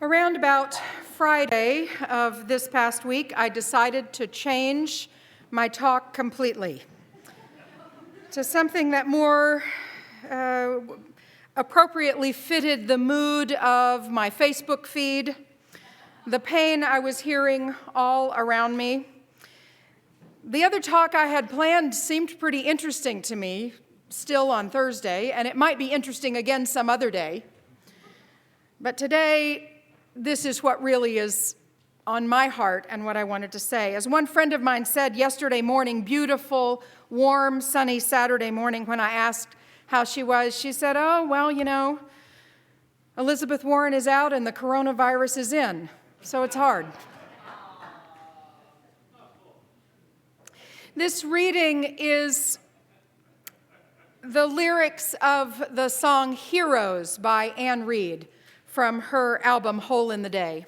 Around about Friday of this past week, I decided to change my talk completely to something that more appropriately fitted the mood of my Facebook feed, the pain I was hearing all around me. The other talk I had planned seemed pretty interesting to me still on Thursday, and it might be interesting again some other day. But today, this is what really is on my heart and what I wanted to say. As one friend of mine said yesterday morning, beautiful, warm, sunny Saturday morning, when I asked how she was, she said, "Oh, well, you know, Elizabeth Warren is out and the coronavirus is in, so it's hard." This reading is the lyrics of the song Heroes by Anne Reid from her album Hole in the Day.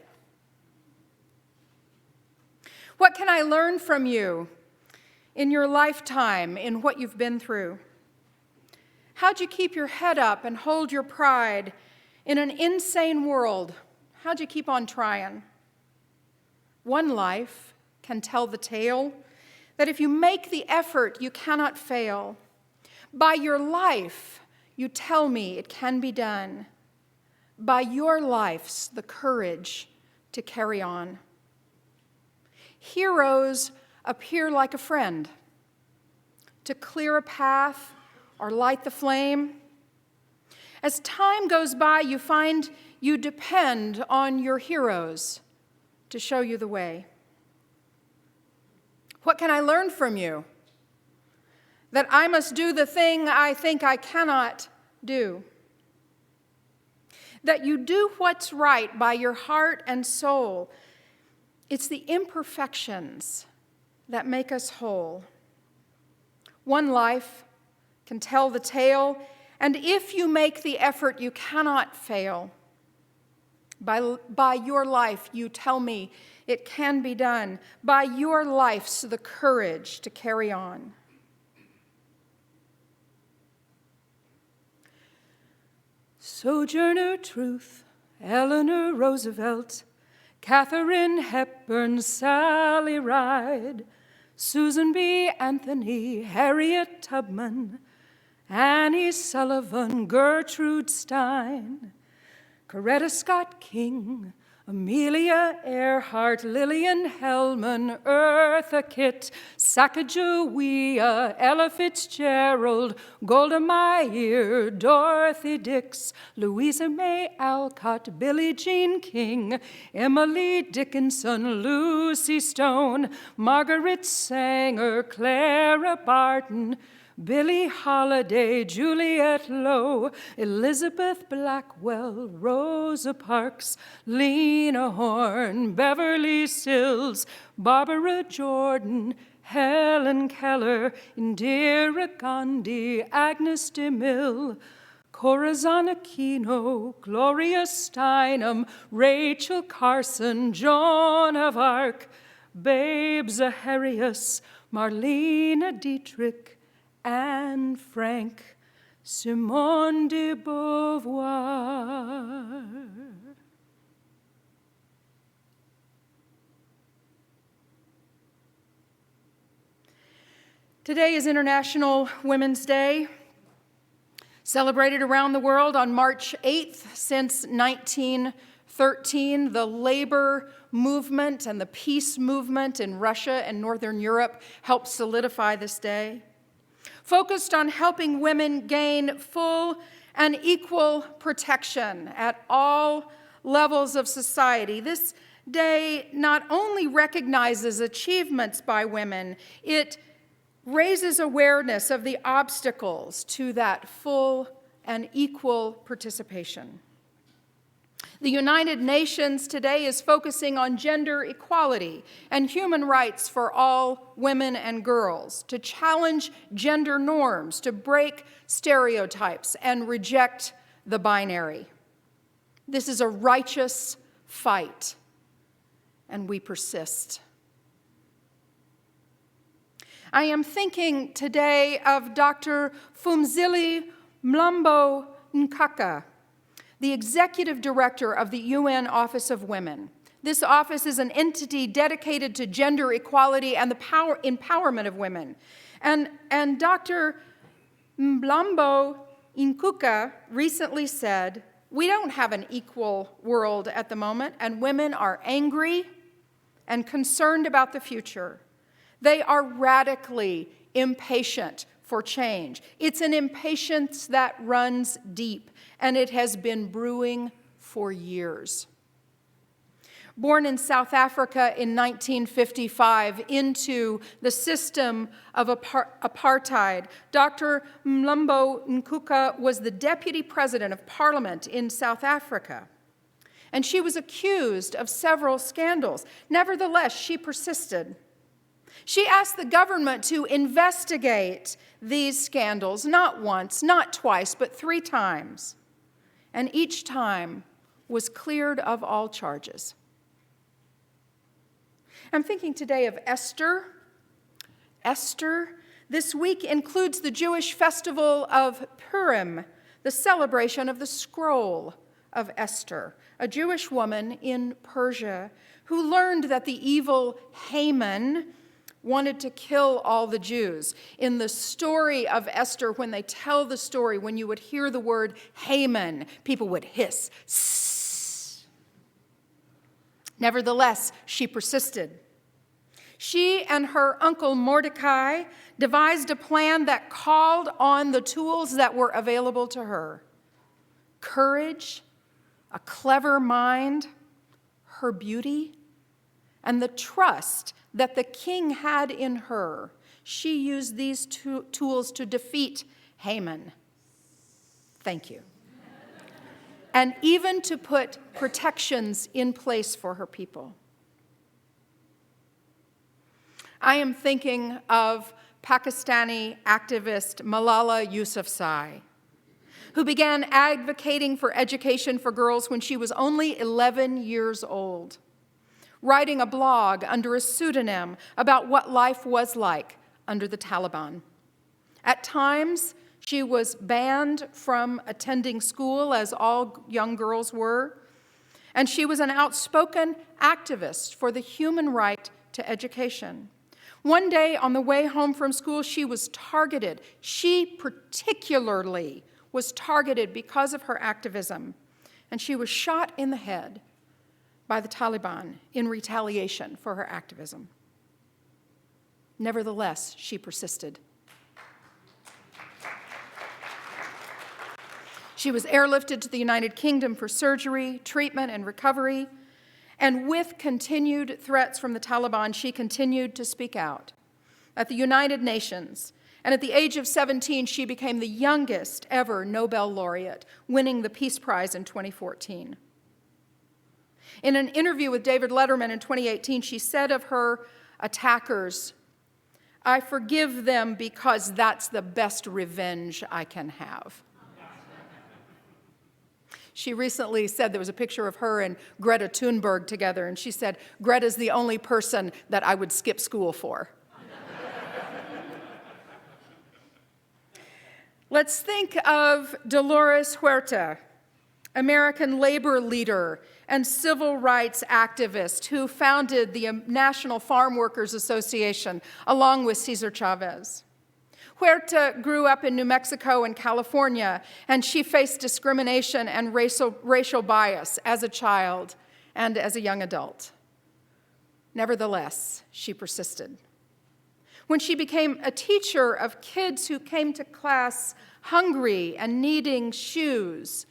What can I learn from you in your lifetime, in what you've been through? How'd you keep your head up and hold your pride in an insane world? How'd you keep on trying? One life can tell the tale that if you make the effort, you cannot fail. By your life, you tell me it can be done. By your life's the courage to carry on. Heroes appear like a friend to clear a path or light the flame. As time goes by, you find you depend on your heroes to show you the way. What can I learn from you? That I must do the thing I think I cannot do. That you do what's right by your heart and soul. It's the imperfections that make us whole. One life can tell the tale, and if you make the effort, you cannot fail. By your life, you tell me it can be done. By your life's the courage to carry on. Sojourner Truth, Eleanor Roosevelt, Katharine Hepburn, Sally Ride, Susan B. Anthony, Harriet Tubman, Annie Sullivan, Gertrude Stein, Coretta Scott King, Amelia Earhart, Lillian Hellman, Eartha Kitt, Sacagawea, Ella Fitzgerald, Golda Meir, Dorothy Dix, Louisa May Alcott, Billie Jean King, Emily Dickinson, Lucy Stone, Margaret Sanger, Clara Barton, Billie Holiday, Juliette Lowe, Elizabeth Blackwell, Rosa Parks, Lena Horne, Beverly Sills, Barbara Jordan, Helen Keller, Indira Gandhi, Agnes DeMille, Corazon Aquino, Gloria Steinem, Rachel Carson, Joan of Arc, Babe Zaharias, Marlene Dietrich, Anne Frank, Simone de Beauvoir. Today is International Women's Day, celebrated around the world on March 8th since 1913. The labor movement and the peace movement in Russia and Northern Europe helped solidify this day. Focused on helping women gain full and equal protection at all levels of society. This day not only recognizes achievements by women, it raises awareness of the obstacles to that full and equal participation. The United Nations today is focusing on gender equality and human rights for all women and girls, to challenge gender norms, to break stereotypes and reject the binary. This is a righteous fight, and we persist. I am thinking today of Dr. Phumzile Mlambo Ngaka, the executive director of the UN Office of Women. This office is an entity dedicated to gender equality and the empowerment of women. And Dr. Mlambo Nkuka recently said, "We don't have an equal world at the moment, and women are angry and concerned about the future. They are radically impatient for change. It's an impatience that runs deep, and it has been brewing for years." Born in South Africa in 1955 into the system of apartheid, Dr. Mlambo Nkuka was the deputy president of parliament in South Africa. And she was accused of several scandals. Nevertheless, she persisted. She asked the government to investigate these scandals, not once, not twice, but 3 times. And each time was cleared of all charges. I'm thinking today of Esther. Esther, this week includes the Jewish festival of Purim, the celebration of the scroll of Esther, a Jewish woman in Persia who learned that the evil Haman wanted to kill all the Jews. In the story of Esther, when they tell the story, when you would hear the word Haman, people would hiss. Sss. Nevertheless, she persisted. She and her uncle Mordecai devised a plan that called on the tools that were available to her: courage, a clever mind, her beauty, and the trust that the king had in her. She used these tools to defeat Haman. Thank you. And even to put protections in place for her people. I am thinking of Pakistani activist Malala Yousafzai, who began advocating for education for girls when she was only 11 years old, writing a blog under a pseudonym about what life was like under the Taliban. At times, she was banned from attending school, as all young girls were, and she was an outspoken activist for the human right to education. One day, on the way home from school, she was targeted. She particularly was targeted because of her activism, and she was shot in the head by the Taliban in retaliation for her activism. Nevertheless, she persisted. She was airlifted to the United Kingdom for surgery, treatment, and recovery. And with continued threats from the Taliban, she continued to speak out. At the United Nations, and at the age of 17, she became the youngest ever Nobel laureate, winning the Peace Prize in 2014. In an interview with David Letterman in 2018, she said of her attackers, "I forgive them because that's the best revenge I can have." She recently said there was a picture of her and Greta Thunberg together, and she said, "Greta's the only person that I would skip school for." Let's think of Dolores Huerta, American labor leader and civil rights activist who founded the National Farm Workers Association along with Cesar Chavez. Huerta grew up in New Mexico and California, and she faced discrimination and racial bias as a child and as a young adult. Nevertheless, she persisted. When she became a teacher of kids who came to class hungry and needing shoes,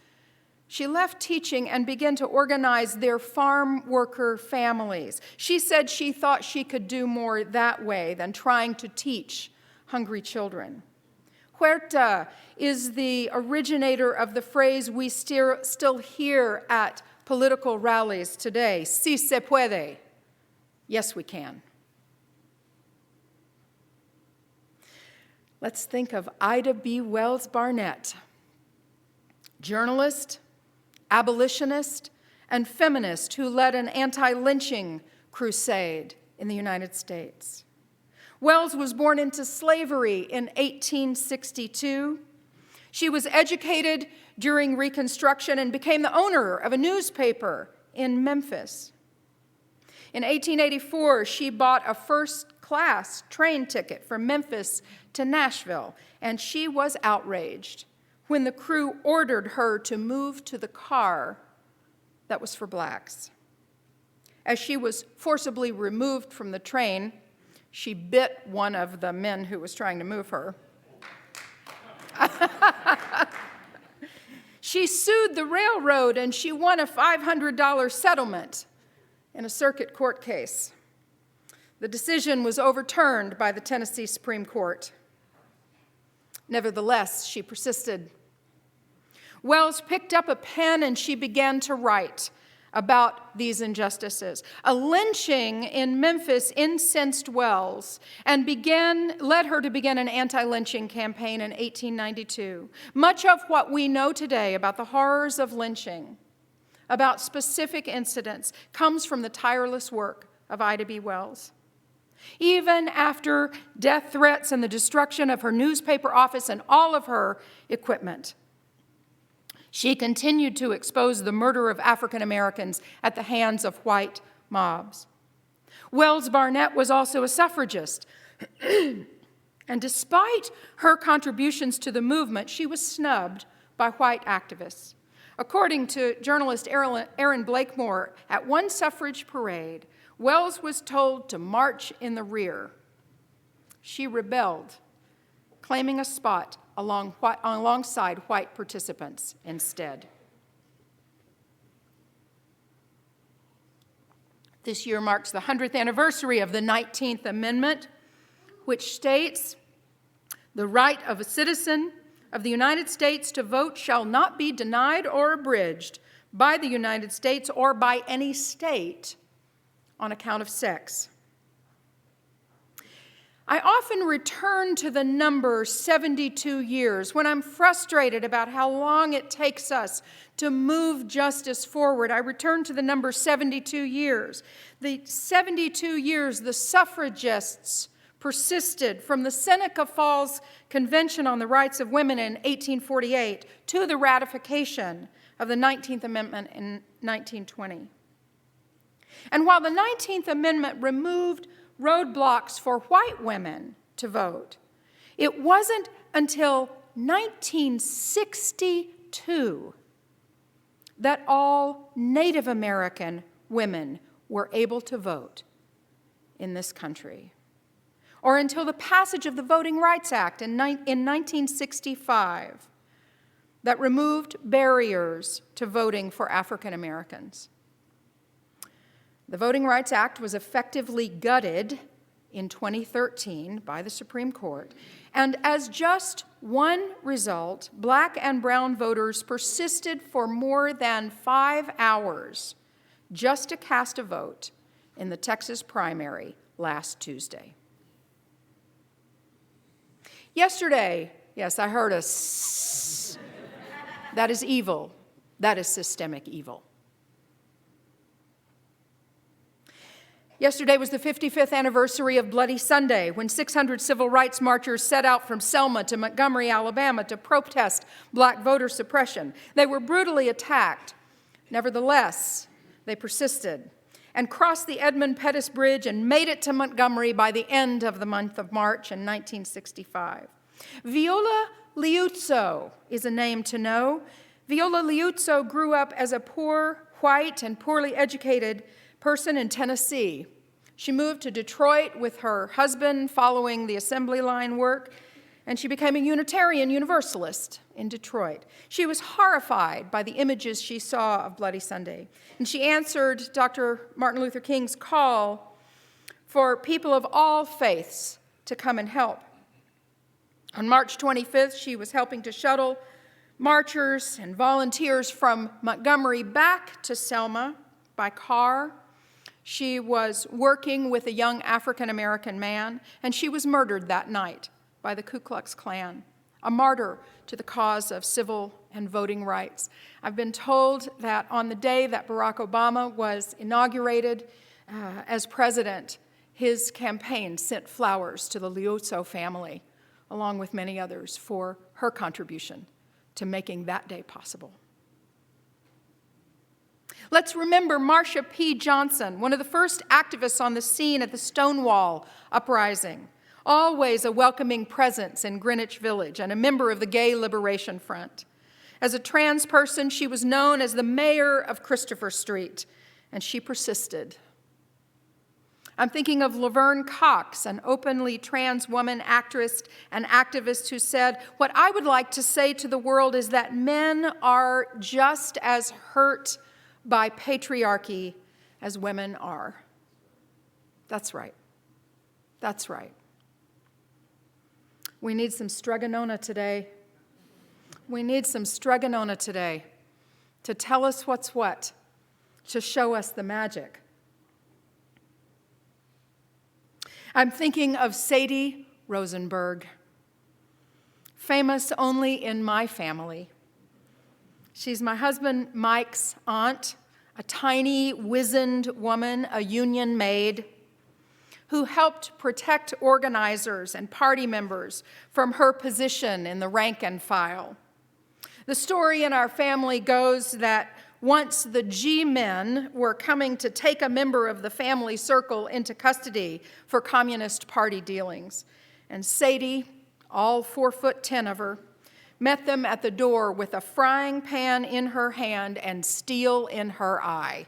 she left teaching and began to organize their farm worker families. She said she thought she could do more that way than trying to teach hungry children. Huerta is the originator of the phrase we still hear at political rallies today, "Si se puede." Yes, we can. Let's think of Ida B. Wells Barnett, journalist, abolitionist, and feminist who led an anti-lynching crusade in the United States. Wells was born into slavery in 1862. She was educated during Reconstruction and became the owner of a newspaper in Memphis. In 1884, she bought a first-class train ticket from Memphis to Nashville, and she was outraged when the crew ordered her to move to the car that was for blacks. As she was forcibly removed from the train, she bit one of the men who was trying to move her. She sued the railroad, and she won a $500 settlement in a circuit court case. The decision was overturned by the Tennessee Supreme Court. Nevertheless, she persisted. Wells picked up a pen and she began to write about these injustices. A lynching in Memphis incensed Wells and led her to begin an anti-lynching campaign in 1892. Much of what we know today about the horrors of lynching, about specific incidents, comes from the tireless work of Ida B. Wells. Even after death threats and the destruction of her newspaper office and all of her equipment, she continued to expose the murder of African Americans at the hands of white mobs. Wells Barnett was also a suffragist, and despite her contributions to the movement, she was snubbed by white activists. According to journalist Aaron Blakemore, at one suffrage parade, Wells was told to march in the rear. She rebelled, claiming a spot alongside white participants instead. This year marks the 100th anniversary of the 19th Amendment, which states, "The right of a citizen of the United States to vote shall not be denied or abridged by the United States or by any state on account of sex." I often return to the number 72 years when I'm frustrated about how long it takes us to move justice forward. I return to the number 72 years. The 72 years the suffragists persisted from the Seneca Falls Convention on the Rights of Women in 1848 to the ratification of the 19th Amendment in 1920. And while the 19th Amendment removed roadblocks for white women to vote, it wasn't until 1962 that all Native American women were able to vote in this country, or until the passage of the Voting Rights Act in 1965 that removed barriers to voting for African Americans. The Voting Rights Act was effectively gutted in 2013 by the Supreme Court, and as just one result, black and brown voters persisted for more than 5 hours just to cast a vote in the Texas primary last Tuesday. Yesterday, yes, I heard a sss. That is evil. That is systemic evil. Yesterday was the 55th anniversary of Bloody Sunday, when 600 civil rights marchers set out from Selma to Montgomery, Alabama, to protest black voter suppression. They were brutally attacked. Nevertheless, they persisted and crossed the Edmund Pettus Bridge and made it to Montgomery by the end of the month of March in 1965. Viola Liuzzo is a name to know. Viola Liuzzo grew up as a poor, white, and poorly educated person in Tennessee. She moved to Detroit with her husband following the assembly line work, and she became a Unitarian Universalist in Detroit. She was horrified by the images she saw of Bloody Sunday, and she answered Dr. Martin Luther King's call for people of all faiths to come and help. On March 25th, she was helping to shuttle marchers and volunteers from Montgomery back to Selma by car. She was working with a young African-American man, and she was murdered that night by the Ku Klux Klan, a martyr to the cause of civil and voting rights. I've been told that on the day that Barack Obama was inaugurated as president, his campaign sent flowers to the Liuzzo family, along with many others, for her contribution to making that day possible. Let's remember Marsha P. Johnson, one of the first activists on the scene at the Stonewall Uprising, always a welcoming presence in Greenwich Village and a member of the Gay Liberation Front. As a trans person, she was known as the mayor of Christopher Street, and she persisted. I'm thinking of Laverne Cox, an openly trans woman actress and activist who said, "What I would like to say to the world is that men are just as hurt by patriarchy as women are." That's right. That's right. We need some stregonona today. We need some stregonona today to tell us what's what, to show us the magic. I'm thinking of Sadie Rosenberg, famous only in my family. She's my husband Mike's aunt, a tiny, wizened woman, a union maid, who helped protect organizers and party members from her position in the rank and file. The story in our family goes that once the G-men were coming to take a member of the family circle into custody for Communist Party dealings, and Sadie, all 4'10" of her, met them at the door with a frying pan in her hand and steel in her eye.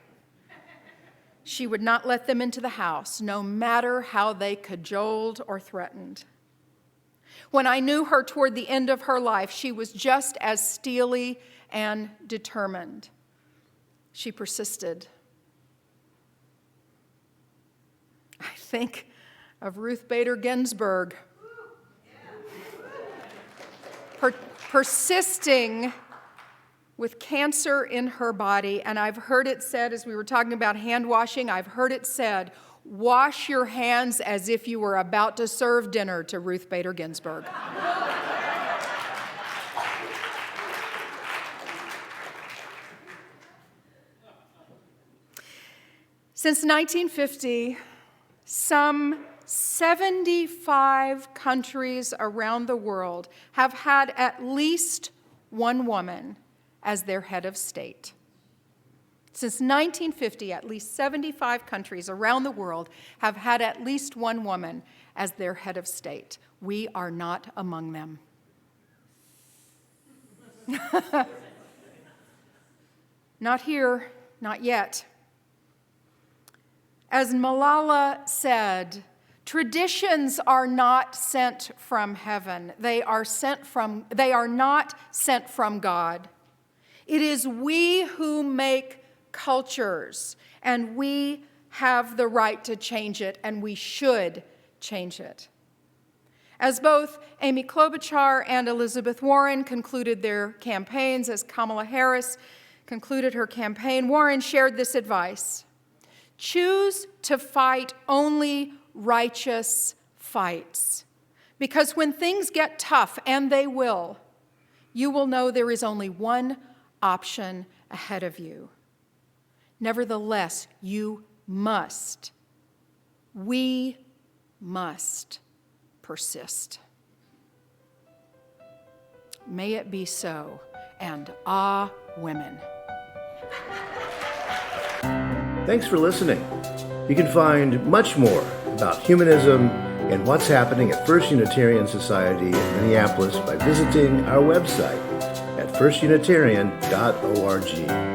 She would not let them into the house, no matter how they cajoled or threatened. When I knew her toward the end of her life, she was just as steely and determined. She persisted. I think of Ruth Bader Ginsburg, persisting with cancer in her body. And I've heard it said, as we were talking about hand washing, I've heard it said, wash your hands as if you were about to serve dinner to Ruth Bader Ginsburg. Since 1950, some 75 countries around the world have had at least one woman as their head of state. Since 1950, at least 75 countries around the world have had at least one woman as their head of state. We are not among them. Not here, not yet. As Malala said, traditions are not sent from heaven. They are not sent from God. It is we who make cultures, and we have the right to change it, and we should change it. As both Amy Klobuchar and Elizabeth Warren concluded their campaigns, as Kamala Harris concluded her campaign, Warren shared this advice: choose to fight only righteous fights, because when things get tough, and they will, you will know there is only one option ahead of you. Nevertheless, we must persist. May it be so, and women. Thanks for listening. You can find much more about humanism and what's happening at First Unitarian Society in Minneapolis by visiting our website at firstunitarian.org.